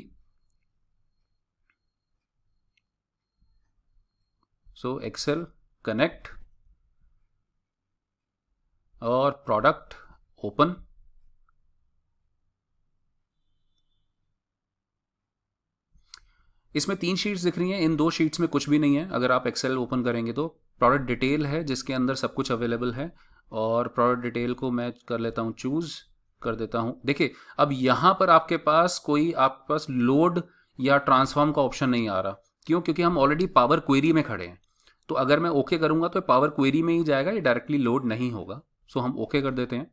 so Excel connect, और प्रोडक्ट ओपन। इसमें 3 शीट्स दिख रही हैं, इन 2 शीट्स में कुछ भी नहीं है। अगर आप एक्सेल ओपन करेंगे तो प्रोडक्ट डिटेल है जिसके अंदर सब कुछ अवेलेबल है, और प्रोडक्ट डिटेल को मैं कर लेता हूँ, चूज़ कर देता हूँ। देखिए अब यहाँ पर आपके पास लोड या ट्रांसफॉर्म का ऑप्शन नहीं आ रहा। क्यों? क्योंकि हम ऑलरेडी पावर क्वेरी में खड़े हैं। तो अगर मैं ओके करूँगा तो पावर क्वेरी में ही जाएगा, ये डायरेक्टली लोड नहीं होगा। सो हम ओके कर देते हैं।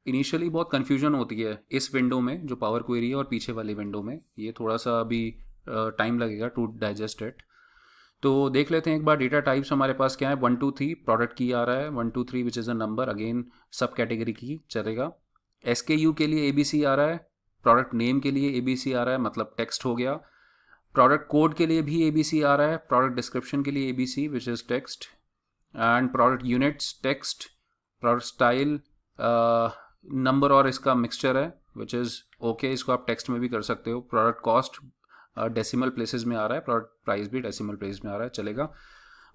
इनिशियली बहुत कन्फ्यूजन होती है इस विंडो में जो पावर क्वेरी है और पीछे वाली विंडो में, ये थोड़ा सा अभी टाइम लगेगा टू डाइजेस्ट इट। तो देख लेते हैं एक बार डेटा टाइप्स हमारे पास क्या है। 1 2 3 प्रोडक्ट की आ रहा है, 1 2 3 which is a number, again सब कैटेगरी की चलेगा। SKU के लिए ABC आ रहा है, प्रोडक्ट नेम के लिए ABC आ रहा है, मतलब टेक्स्ट हो गया। प्रोडक्ट कोड के लिए भी ABC आ रहा है, प्रोडक्ट डिस्क्रिप्शन के लिए ABC which is text, and product units text, product style number और इसका मिक्सचर है विच इज़ ओके, इसको आप टेक्स्ट में भी कर सकते हो। प्रोडक्ट कॉस्ट डेसिमल प्लेसेस में आ रहा है, प्रोडक्ट प्राइस भी डेसिमल प्लेस में आ रहा है, चलेगा।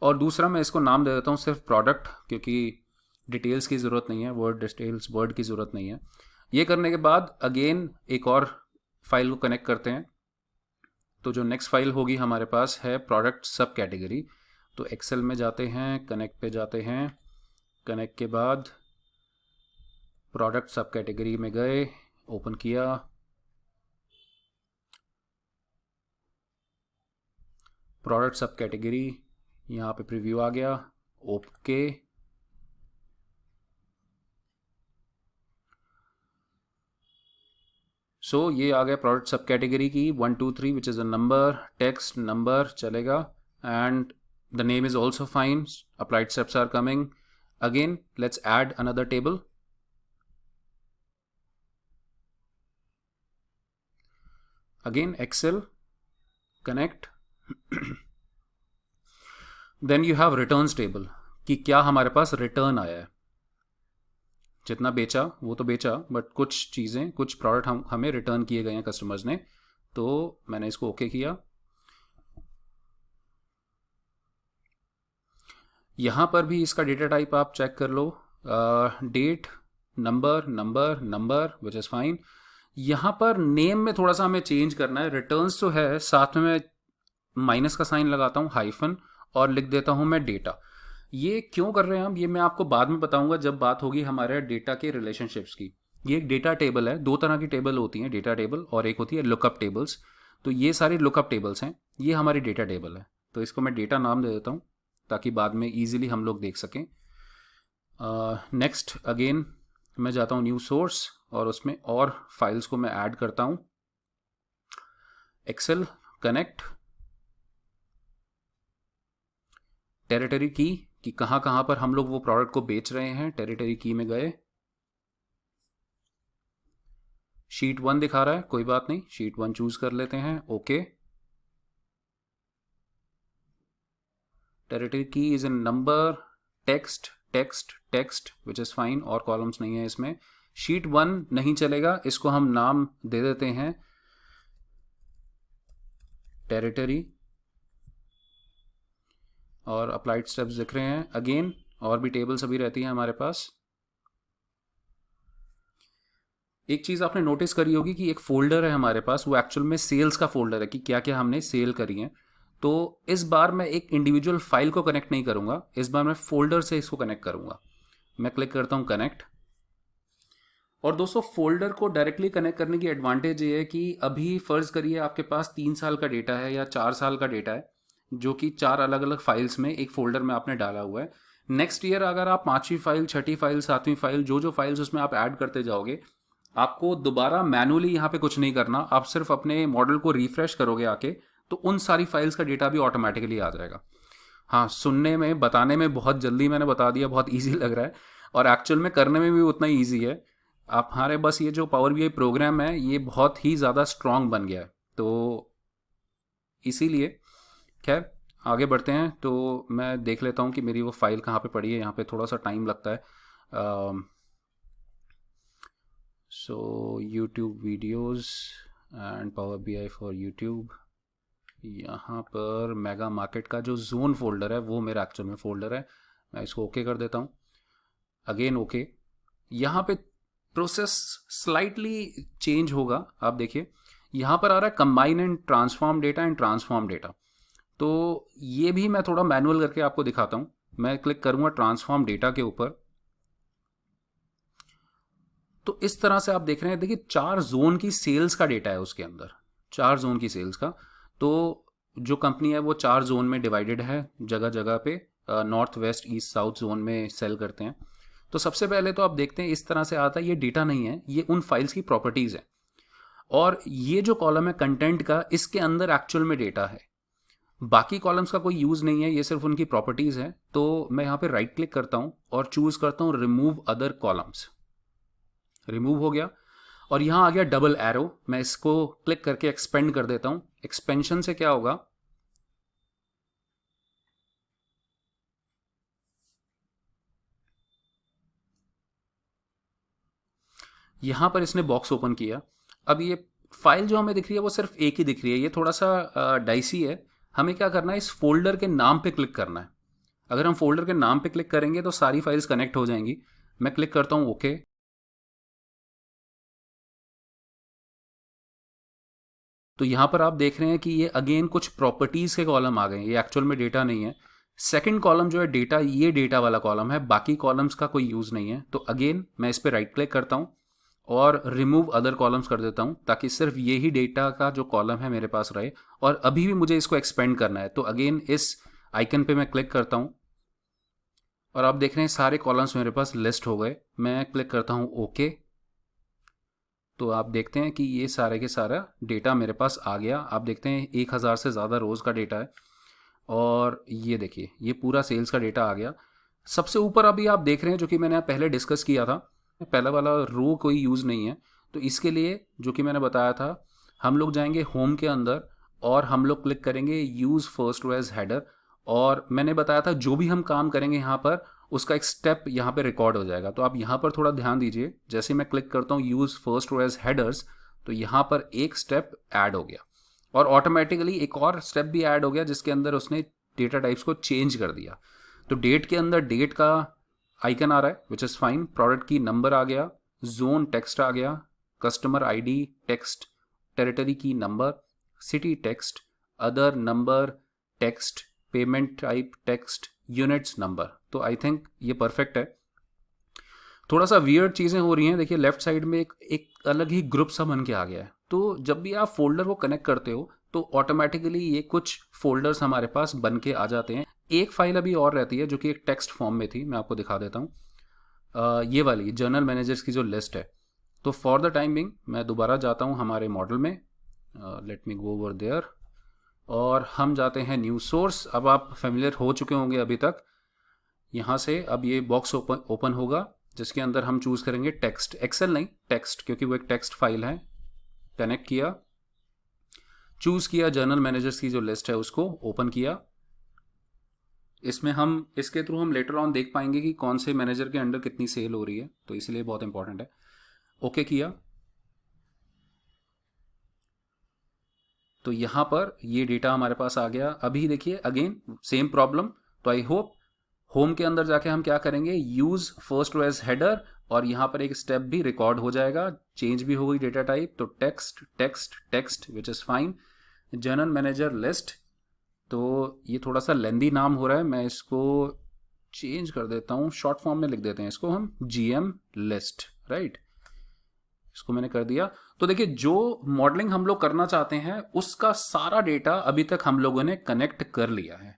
और दूसरा मैं इसको नाम दे देता हूँ सिर्फ प्रोडक्ट, क्योंकि डिटेल्स की ज़रूरत नहीं है, वर्ड की ज़रूरत नहीं है। ये करने के बाद अगेन एक और फाइल को कनेक्ट करते हैं। तो जो नेक्स्ट फाइल होगी हमारे पास है प्रोडक्ट सब कैटेगरी। तो एक्सेल में जाते हैं, कनेक्ट पे जाते हैं, कनेक्ट के बाद प्रोडक्ट सब कैटेगरी में गए, ओपन किया, प्रोडक्ट सब कैटेगरी, यहाँ पे प्रीव्यू आ गया, ओके। सो ये आ गया प्रोडक्ट सब कैटेगरी की 1 2 3 which is a number, text number, चलेगा। And the name is also fine, applied steps are coming. Again let's add another table. Again Excel, connect, then you have returns table कि क्या हमारे पास return आया है। जितना बेचा वो तो बेचा, बट कुछ चीज़ें, कुछ प्रोडक्ट हमें रिटर्न किए गए हैं कस्टमर्स ने। तो मैंने इसको ओके किया। यहाँ पर भी इसका डेटा टाइप आप चेक कर लो, date, number number number which is fine. यहाँ पर नेम में थोड़ा सा हमें चेंज करना है। रिटर्न्स तो है, साथ में मैं माइनस का साइन लगाता हूँ, हाइफन, और लिख देता हूँ मैं डेटा। ये क्यों कर रहे हैं हम, ये मैं आपको बाद में बताऊंगा जब बात होगी हमारे डेटा के रिलेशनशिप्स की। ये एक डेटा टेबल है, 2 तरह की टेबल होती हैं, डेटा टेबल और एक होती है लुकअप टेबल्स। तो ये सारी लुकअप टेबल्स हैं, ये हमारी डेटा टेबल है। तो इसको मैं डेटा नाम दे देता हूँ ताकि बाद में ईजिली हम लोग देख सकें। नेक्स्ट अगेन मैं जाता हूँ न्यू सोर्स, और उसमें और फाइल्स को मैं ऐड करता हूँ। एक्सेल, कनेक्ट, टेरिटरी की कि कहाँ कहाँ पर हम लोग वो प्रोडक्ट को बेच रहे हैं, टेरिटरी की में गए। शीट 1 दिखा रहा है, कोई बात नहीं, शीट 1 चूज कर लेते हैं, ओके। टेरिटरी की is in number, text text text which is fine, और कॉलम्स नहीं है इसमें। शीट 1 नहीं चलेगा, इसको हम नाम दे देते हैं टेरिटरी, और अप्लाइड स्टेप्स दिख रहे हैं। अगेन और भी टेबल्स अभी रहती हैं हमारे पास। एक चीज़ आपने नोटिस करी होगी कि एक फोल्डर है हमारे पास, वो एक्चुअल में सेल्स का फोल्डर है कि क्या क्या हमने सेल करी है। तो इस बार मैं एक इंडिविजुअल फाइल को कनेक्ट नहीं करूंगा, इस बार मैं फोल्डर से इसको कनेक्ट करूंगा। मैं क्लिक करता हूं कनेक्ट। और दोस्तों फोल्डर को डायरेक्टली कनेक्ट करने की एडवांटेज ये है कि अभी फर्ज करिए आपके पास 3 साल का डेटा है या 4 साल का डेटा है, जो कि 4 अलग अलग फाइल्स में एक फोल्डर में आपने डाला हुआ है। नेक्स्ट ईयर अगर आप 5वीं फाइल, 6ठी फाइल, 7वीं फाइल, जो फाइल्स उसमें आप ऐड करते जाओगे, आपको दोबारा मैनुअली यहाँ पे कुछ नहीं करना, आप सिर्फ अपने मॉडल को रिफ्रेश करोगे आके, तो उन सारी फाइल्स का डेटा भी ऑटोमेटिकली आ जाएगा। हाँ, सुनने में, बताने में बहुत जल्दी मैंने बता दिया, बहुत इजी लग रहा है, और एक्चुअल में करने में भी उतना ही ईजी है। आप हमारे बस ये जो पावर बीआई प्रोग्राम है ये बहुत ही ज़्यादा स्ट्रांग बन गया है, तो इसीलिए खैर आगे बढ़ते हैं। तो मैं देख लेता हूँ कि मेरी वो फाइल कहाँ पे पड़ी है, यहाँ पे थोड़ा सा टाइम लगता है। So YouTube videos and power BI for YouTube, यहाँ पर मेगा मार्केट का जो जोन फोल्डर है वो मेरा एक्चुअल में फोल्डर है। मैं इसको ओके कर देता हूँ, अगेन ओके। यहाँ पे प्रोसेस स्लाइटली चेंज होगा, आप देखिए यहाँ पर आ रहा है combine and transform data and transform data. तो ये भी मैं थोड़ा मैनुअल करके आपको दिखाता हूँ। मैं क्लिक करूँगा ट्रांसफॉर्म डेटा के ऊपर। तो इस तरह से आप देख रहे हैं, देखिए 4 जोन की सेल्स का डेटा है उसके अंदर, 4 जोन की सेल्स का। तो जो कंपनी है वो 4 जोन में डिवाइडेड है, जगह जगह पे north west east south zone में सेल करते हैं। तो सबसे पहले तो आप देखते हैं इस तरह से आता है, ये डेटा नहीं है, ये उन फाइल्स की प्रॉपर्टीज़ है। और ये जो कॉलम है कंटेंट का, इसके अंदर एक्चुअल में डेटा है, बाकी कॉलम्स का कोई यूज़ नहीं है, ये सिर्फ उनकी प्रॉपर्टीज़ है। तो मैं यहाँ पे राइट क्लिक करता हूँ और चूज़ करता हूँ रिमूव अदर कॉलम्स। रिमूव हो गया और यहाँ आ गया डबल एरो। मैं इसको क्लिक करके एक्सपेंड कर देता हूँ। एक्सपेंशन से क्या होगा, यहाँ पर इसने बॉक्स ओपन किया। अब ये फाइल जो हमें दिख रही है वो सिर्फ एक ही दिख रही है, ये थोड़ा सा डाइसी है। हमें क्या करना है, इस फोल्डर के नाम पे क्लिक करना है। अगर हम फोल्डर के नाम पे क्लिक करेंगे तो सारी फाइल्स कनेक्ट हो जाएंगी। मैं क्लिक करता हूँ ओके। तो यहाँ पर आप देख रहे हैं कि ये अगेन कुछ प्रॉपर्टीज़ के कॉलम आ गए हैं, ये एक्चुअल में डेटा नहीं है। सेकंड कॉलम जो है डेटा, ये डेटा वाला कॉलम है, बाकी कॉलम्स का कोई यूज़ नहीं है। तो अगेन मैं इस पर राइट क्लिक करता हूँ और रिमूव अदर कॉलम्स कर देता हूँ, ताकि सिर्फ ये ही डेटा का जो कॉलम है मेरे पास रहे। और अभी भी मुझे इसको एक्सपेंड करना है, तो अगेन इस आइकन पे मैं क्लिक करता हूँ और आप देख रहे हैं सारे कॉलम्स मेरे पास लिस्ट हो गए। मैं क्लिक करता हूँ ओके। तो आप देखते हैं कि ये सारे के सारा डेटा मेरे पास आ गया। आप देखते हैं 1000 से ज़्यादा रोज़ का डेटा है और ये देखिए ये पूरा सेल्स का डेटा आ गया। सबसे ऊपर अभी आप देख रहे हैं, जो कि मैंने पहले डिस्कस किया था, पहला वाला रो कोई यूज़ नहीं है। तो इसके लिए जो कि मैंने बताया था, हम लोग जाएंगे होम के अंदर और हम लोग क्लिक करेंगे use first row as header. और मैंने बताया था जो भी हम काम करेंगे यहाँ पर, उसका एक स्टेप यहाँ पे रिकॉर्ड हो जाएगा। तो आप यहाँ पर थोड़ा ध्यान दीजिए, जैसे मैं क्लिक करता हूँ use first row as headers, तो यहाँ पर एक स्टेप ऐड हो गया और ऑटोमेटिकली एक और स्टेप भी ऐड हो गया, जिसके अंदर उसने डेटा टाइप्स को चेंज कर दिया। तो डेट के अंदर डेट का आइकन आ रहा है, विच इज़ फाइन। प्रोडक्ट की नंबर आ गया, जोन टेक्स्ट आ गया, कस्टमर आईडी टेक्स्ट, टेरिटरी की number, city text, other number text, payment type text, units number. तो आई थिंक ये परफेक्ट है। थोड़ा सा वियर्ड चीज़ें हो रही हैं, देखिए लेफ्ट साइड में एक अलग ही ग्रुप सा बन के आ गया है। तो जब भी आप फोल्डर को कनेक्ट करते हो तो ऑटोमेटिकली ये कुछ फोल्डर्स हमारे पास बन के आ जाते हैं। एक फाइल अभी और रहती है जो कि एक टेक्स्ट फॉर्म में थी, मैं आपको दिखा देता हूँ। ये वाली जर्नल मैनेजर्स की जो लिस्ट है। तो फॉर द टाइम बिंग मैं दोबारा जाता हूँ हमारे मॉडल में, let me go over there, और हम जाते हैं न्यू सोर्स। अब आप फेमिलियर हो चुके होंगे अभी तक। यहाँ से अब ये बॉक्स ओपन होगा जिसके अंदर हम चूज़ करेंगे टेक्स्ट, एक्सेल नहीं टेक्स्ट, क्योंकि वो एक टेक्स्ट फाइल है। कनेक्ट किया, चूज़ किया, जर्नल मैनेजर्स की जो लिस्ट है उसको ओपन किया। इसमें हम इसके थ्रू हम लेटर ऑन देख पाएंगे कि कौन से मैनेजर के अंडर कितनी सेल हो रही है, तो इसलिए बहुत इंपॉर्टेंट है। ओके किया, तो यहाँ पर ये डेटा हमारे पास आ गया। अभी देखिए अगेन सेम प्रॉब्लम। तो आई होप होम के अंदर जाके हम क्या करेंगे, use first row as header, और यहाँ पर एक स्टेप भी रिकॉर्ड हो जाएगा, चेंज भी हो गई डेटा टाइप। तो text text text which is fine. Journal manager list, तो ये थोड़ा सा लेंदी नाम हो रहा है, मैं इसको चेंज कर देता हूँ, शॉर्ट फॉर्म में लिख देते हैं इसको हम, जीएम लिस्ट, राइट। इसको मैंने कर दिया। तो देखिए जो मॉडलिंग हम लोग करना चाहते हैं उसका सारा डेटा अभी तक हम लोगों ने कनेक्ट कर लिया है।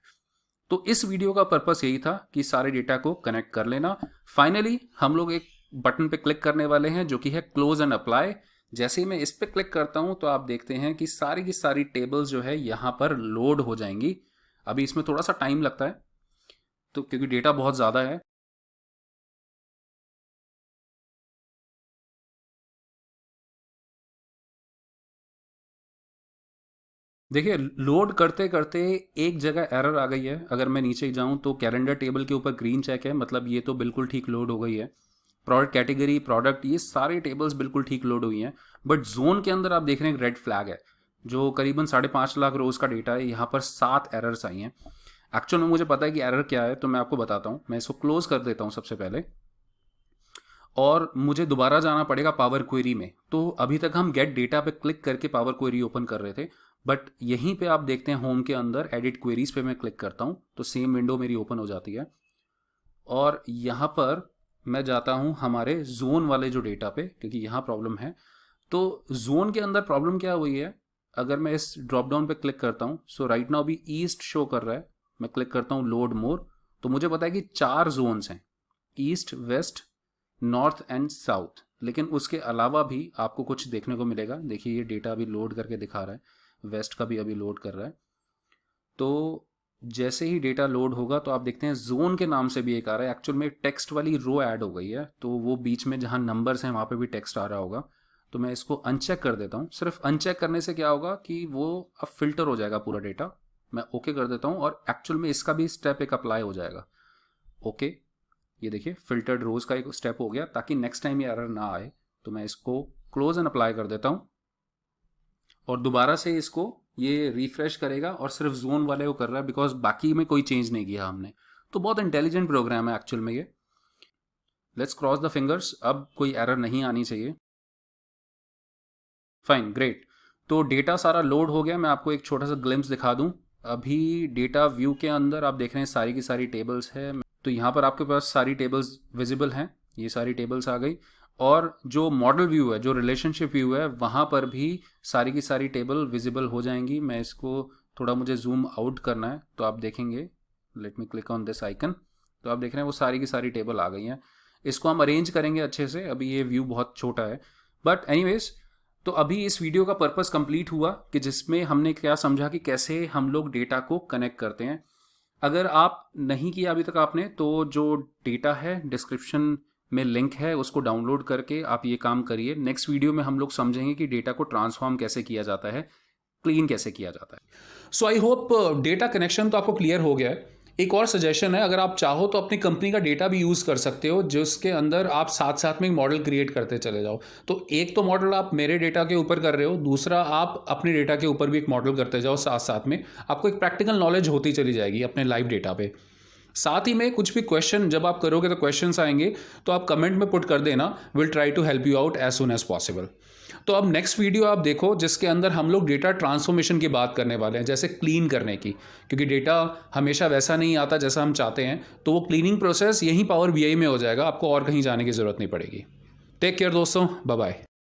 तो इस वीडियो का पर्पस यही था कि सारे डेटा को कनेक्ट कर लेना। फाइनली हम लोग एक बटन पे क्लिक करने वाले हैं जो कि है क्लोज एंड अप्लाई। जैसे ही मैं इस पे क्लिक करता हूं तो आप देखते हैं कि सारी की सारी टेबल्स जो है यहां पर लोड हो जाएंगी। अभी इसमें थोड़ा सा टाइम लगता है, तो क्योंकि डेटा बहुत ज़्यादा है। देखिए लोड करते करते एक जगह एरर आ गई है। अगर मैं नीचे जाऊं तो कैलेंडर टेबल के ऊपर ग्रीन चेक है, मतलब ये तो बिल्कुल ठीक लोड हो गई है। प्रोडक्ट कैटेगरी, प्रोडक्ट, ये सारे टेबल्स बिल्कुल ठीक लोड हुई हैं। बट जोन के अंदर आप देख रहे हैं रेड फ्लैग है, जो करीबन 5.5 लाख रोज का डेटा है। यहाँ पर 7 एरर्स आई हैं। एक्चुअल में मुझे पता है कि एरर क्या है, तो मैं आपको बताता हूँ। मैं इसको क्लोज कर देता हूँ सबसे पहले, और मुझे दोबारा जाना पड़ेगा पावर क्वेरी में। तो अभी तक हम गेट डेटा पे क्लिक करके पावर क्वेरी ओपन कर रहे थे, बट यहीं पे आप देखते हैं होम के अंदर एडिट क्वेरीज पे मैं क्लिक करता हूँ तो सेम विंडो मेरी ओपन हो जाती है। और यहाँ पर मैं जाता हूँ हमारे जोन वाले जो डेटा पे, क्योंकि यहाँ प्रॉब्लम है। तो जोन के अंदर प्रॉब्लम क्या हुई है, अगर मैं इस ड्रॉप डाउन पे क्लिक करता हूँ, सो राइट नाउ अभी ईस्ट शो कर रहा है, मैं क्लिक करता हूँ लोड मोर, तो मुझे पता है कि 4 जोन्स हैं, east, west, north and south. लेकिन उसके अलावा भी आपको कुछ देखने को मिलेगा। देखिए ये डेटा अभी लोड करके दिखा रहा है, वेस्ट का भी अभी लोड कर रहा है। तो जैसे ही डेटा लोड होगा तो आप देखते हैं जोन के नाम से भी एक आ रहा है, एक्चुअल में टेक्स्ट वाली रो ऐड हो गई है, तो वो बीच में जहाँ नंबर्स हैं वहाँ पे भी टेक्स्ट आ रहा होगा। तो मैं इसको अनचेक कर देता हूँ। सिर्फ अनचेक करने से क्या होगा कि वो अब फिल्टर हो जाएगा पूरा डेटा। मैं ओके कर देता हूँ और एक्चुअल में इसका भी स्टेप एक अप्लाई हो जाएगा। ओके, ये देखिए फिल्टर्ड रोज का एक स्टेप हो गया, ताकि नेक्स्ट टाइम ये एरर ना आए। तो मैं इसको क्लोज एंड अप्लाई कर देता हूँ और दोबारा से इसको ये रिफ्रेश करेगा और सिर्फ जोन वाले को कर रहा है, बिकॉज बाकी में कोई चेंज नहीं किया हमने। तो बहुत इंटेलिजेंट प्रोग्राम है एक्चुअल में ये। लेट्स क्रॉस द फिंगर्स, अब कोई एरर नहीं आनी चाहिए। Fine, great. तो डेटा सारा लोड हो गया। मैं आपको एक छोटा सा ग्लिम्स दिखा दूं। अभी डेटा व्यू के अंदर आप देख रहे हैं सारी की सारी टेबल्स है। तो यहाँ पर आपके पास सारी टेबल्स विजिबल हैं, ये सारी टेबल्स आ गई। और जो मॉडल व्यू है, जो रिलेशनशिप व्यू है, वहाँ पर भी सारी की सारी टेबल विजिबल हो जाएंगी। मैं इसको थोड़ा, मुझे जूम आउट करना है तो आप देखेंगे, let me click on this icon. तो आप देख रहे हैं वो सारी की सारी टेबल आ गई हैं। इसको हम अरेंज करेंगे अच्छे से, अभी ये व्यू बहुत छोटा है, बट एनीवेज। तो अभी इस वीडियो का पर्पस कंप्लीट हुआ कि जिसमें हमने क्या समझा कि कैसे हम लोग डेटा को कनेक्ट करते हैं। अगर आप नहीं किया अभी तक आपने, तो जो डेटा है डिस्क्रिप्शन में लिंक है, उसको डाउनलोड करके आप ये काम करिए। नेक्स्ट वीडियो में हम लोग समझेंगे कि डेटा को ट्रांसफॉर्म कैसे किया जाता है, क्लीन कैसे किया जाता है। सो आई होप डेटा कनेक्शन तो आपको क्लियर हो गया है। एक और सजेशन है, अगर आप चाहो तो अपनी कंपनी का डेटा भी यूज़ कर सकते हो, जिसके अंदर आप साथ साथ में एक मॉडल क्रिएट करते चले जाओ। तो एक तो मॉडल आप मेरे डेटा के ऊपर कर रहे हो, दूसरा आप अपने डेटा के ऊपर भी एक मॉडल करते जाओ साथ साथ में। आपको एक प्रैक्टिकल नॉलेज होती चली जाएगी अपने लाइव डेटा पे। साथ ही में कुछ भी क्वेश्चन जब आप करोगे तो क्वेश्चंस आएंगे, तो आप कमेंट में पुट कर देना, will try to help you out as soon as possible. तो अब नेक्स्ट वीडियो आप देखो, जिसके अंदर हम लोग डेटा ट्रांसफॉर्मेशन की बात करने वाले हैं, जैसे क्लीन करने की, क्योंकि डेटा हमेशा वैसा नहीं आता जैसा हम चाहते हैं। तो वो क्लीनिंग प्रोसेस यहीं पावर बीआई में हो जाएगा, आपको और कहीं जाने की ज़रूरत नहीं पड़ेगी। टेक केयर दोस्तों, बाय बाय।